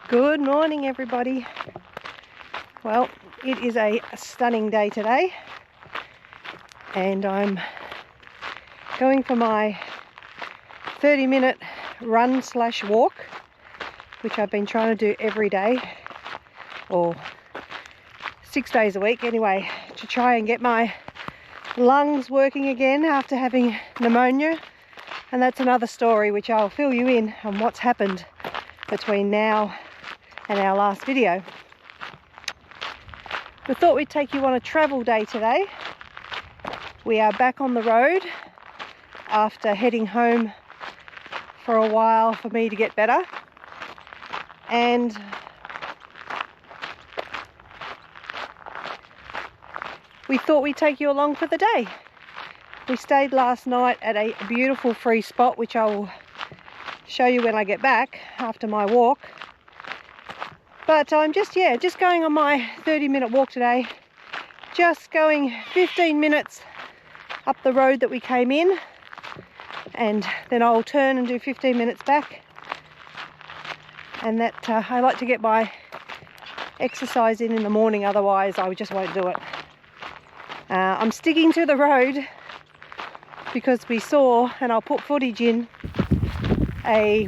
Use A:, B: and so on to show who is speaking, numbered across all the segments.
A: Good morning, everybody. Well, it is a stunning day today, and I'm going for my 30-minute run slash walk, which I've been trying to do every day, or 6 days a week anyway, to try and get my lungs working again after having pneumonia. And that's another story which I'll fill you in on what's happened between now and our last video. We thought we'd take you on a travel day today. We are back on the road after heading home for a while for me to get better, and we thought we'd take you along for the day. We stayed last night at a beautiful free spot, which I will show you when I get back after my walk. But I'm just going on my 30-minute walk today, just going 15 minutes up the road that we came in, and then I'll turn and do 15 minutes back. And that I like to get my exercise in the morning, otherwise I just won't do it. I'm sticking to the road because we saw, and I'll put footage in,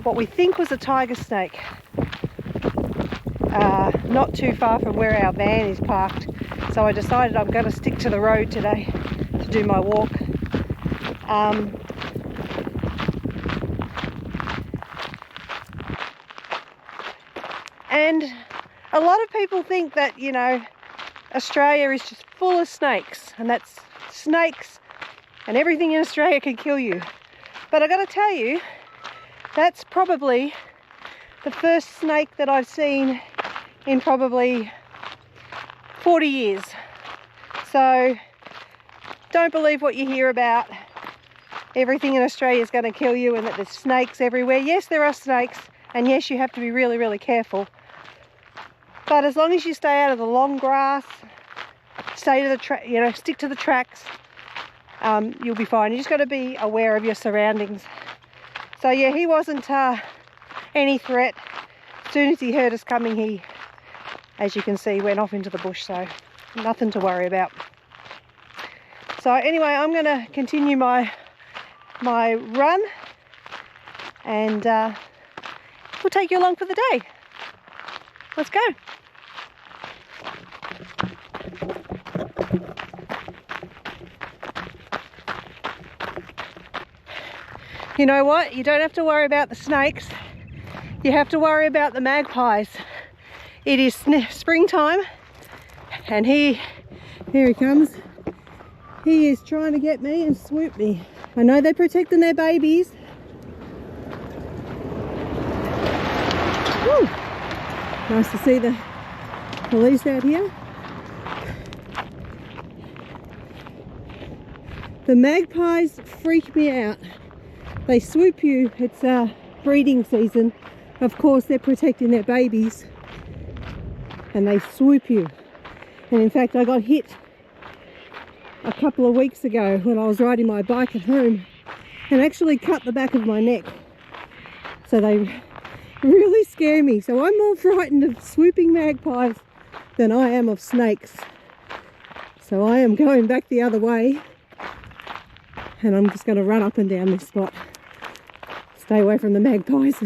A: what we think was a tiger snake. Not too far from where our van is parked, so I decided I'm going to stick to the road today to do my walk. And a lot of people think that, you know, Australia is just full of snakes, and that's snakes and everything in Australia can kill you. But I got to tell you, that's probably the first snake that I've seen in probably 40 years. So don't believe what you hear about everything in Australia is going to kill you and that there's snakes everywhere. Yes, there are snakes, and yes, you have to be really, really careful. But as long as you stay out of the long grass, stay to the stick to the tracks, you'll be fine. You just got to be aware of your surroundings. So yeah, he wasn't any threat. As soon as he heard us coming, he, as you can see, went off into the bush, so nothing to worry about. So anyway, I'm going to continue my run, and we'll take you along for the day. Let's go. You know what? You don't have to worry about the snakes. You have to worry about the magpies. It is springtime, and here he comes. He is trying to get me and swoop me. I know they're protecting their babies. Woo. Nice to see the police out here. The magpies freak me out. They swoop you. It's breeding season. Of course, they're protecting their babies, and they swoop you. And in fact, I got hit a couple of weeks ago when I was riding my bike at home, and actually cut the back of my neck. So they really scare me. So I'm more frightened of swooping magpies than I am of snakes. So I am going back the other way, and I'm just going to run up and down this spot. Stay away from the magpies.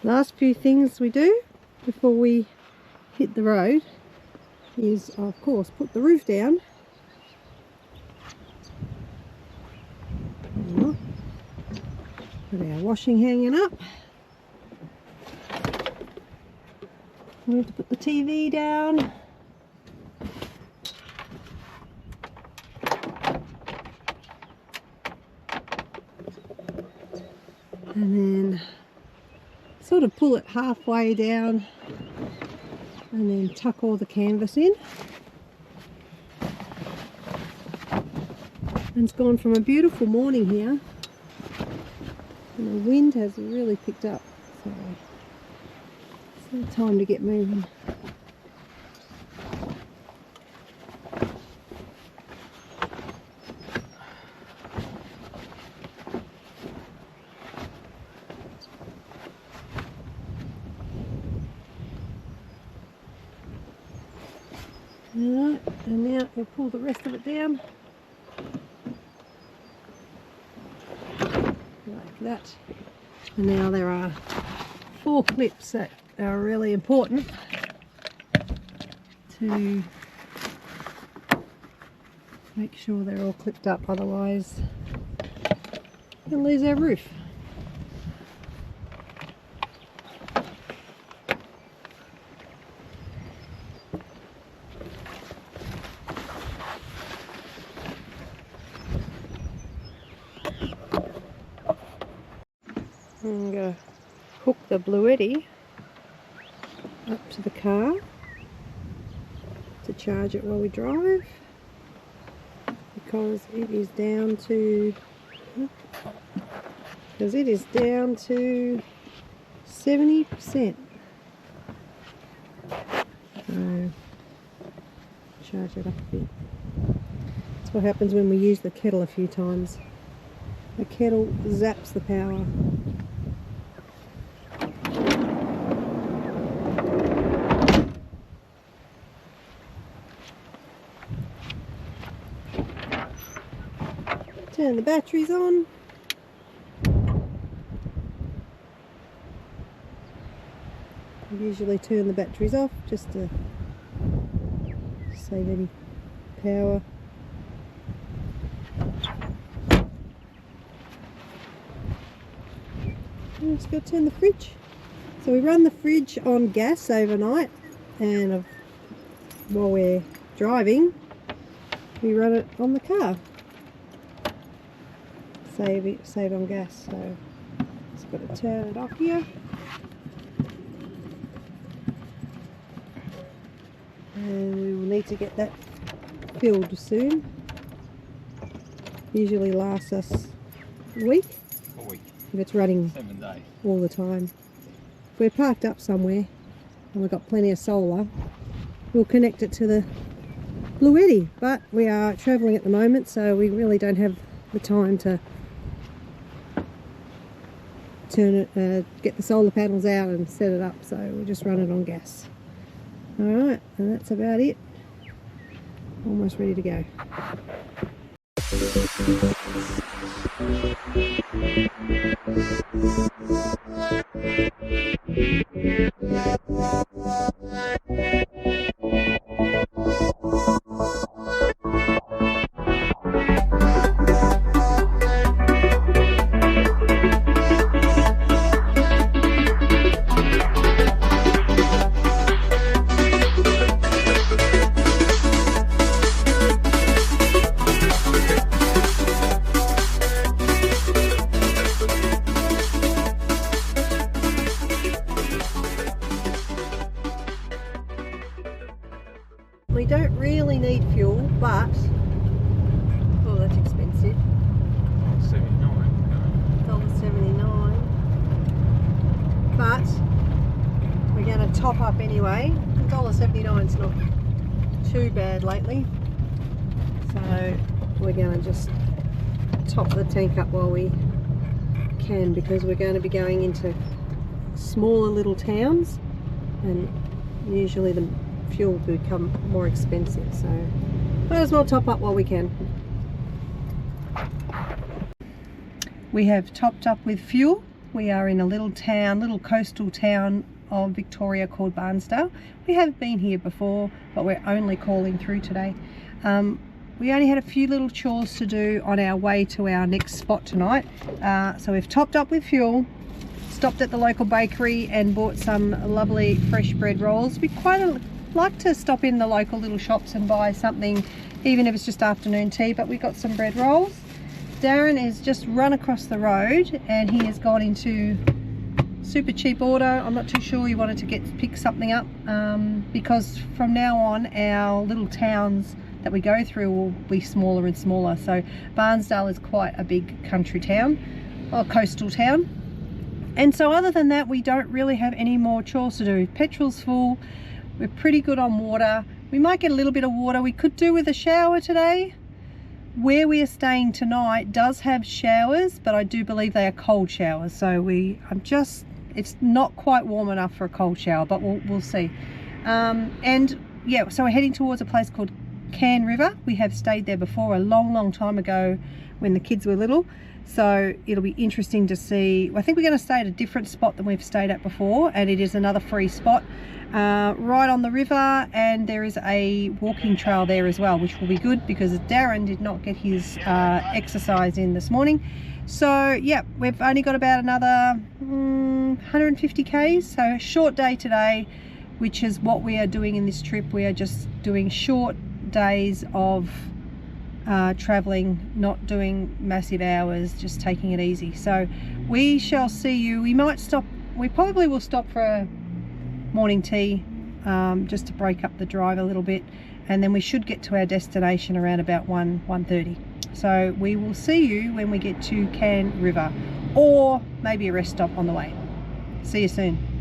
A: Last few things we do before we hit the road is, of course, put the roof down. Put our washing hanging up. We have to put the TV down. And then sort of pull it halfway down and then tuck all the canvas in. And it's gone from a beautiful morning here, and the wind has really picked up, so it's time to get moving. Alright, and now we'll pull the rest of it down. Like that. And now there are 4 clips that are really important to make sure they're all clipped up, otherwise we'll lose our roof. I'm going to hook the Bluetti up to the car to charge it while we drive, because it is down to 70%. So charge it up a bit. That's what happens when we use the kettle a few times. The kettle zaps the power. Turn the batteries on. I usually turn the batteries off just to save any power. I'm just going to turn the fridge. So we run the fridge on gas overnight, and while we're driving we run it on the car. Save on gas. So just got to turn it off here. And we will need to get that filled soon. Usually lasts us a week. If it's running
B: 7 days.
A: All the time. If we're parked up somewhere and we've got plenty of solar, we'll connect it to the Bluetti. But we are travelling at the moment, so we really don't have the time to turn it, get the solar panels out and set it up, so we'll just run it on gas. Alright, and that's about it. Almost ready to go. We don't really need fuel, but oh, that's expensive. $79. But we're going to top up anyway. $1.79 is not too bad lately, so we're going to just top the tank up while we can, because we're going to be going into smaller little towns, and usually the fuel will become more expensive, so might as well top up while we can. We have topped up with fuel. We are in a little town, little coastal town of Victoria called Barnsdale. We have been here before, but we're only calling through today. We only had a few little chores to do on our way to our next spot tonight. So we've topped up with fuel, stopped at the local bakery and bought some lovely fresh bread rolls. We quite like to stop in the local little shops and buy something, even if it's just afternoon tea, but we got some bread rolls. Darren has just run across the road and he has gone into Super Cheap Auto. I'm not too sure he wanted to pick something up because from now on our little towns that we go through will be smaller and smaller. So Barnsdale is quite a big country town or coastal town. And so other than that, we don't really have any more chores to do. Petrol's full. We're pretty good on water. We might get a little bit of water. We could do with a shower today. Where we are staying tonight does have showers, but I do believe they are cold showers. So it's not quite warm enough for a cold shower, but we'll see. And yeah, so we're heading towards a place called Can River. We have stayed there before a long time ago when the kids were little. So it'll be interesting to see. I think we're going to stay at a different spot than we've stayed at before, and it is another free spot right on the river, and there is a walking trail there as well, which will be good because Darren did not get his exercise in this morning. So yeah, we've only got about another 150 k's, so a short day today, which is what we are doing in this trip. We are just doing short days of traveling, not doing massive hours, just taking it easy. So we shall see you. We probably will stop for a morning tea just to break up the drive a little bit, and then we should get to our destination around about 1:30. So we will see you when we get to Can River, or maybe a rest stop on the way. See you soon.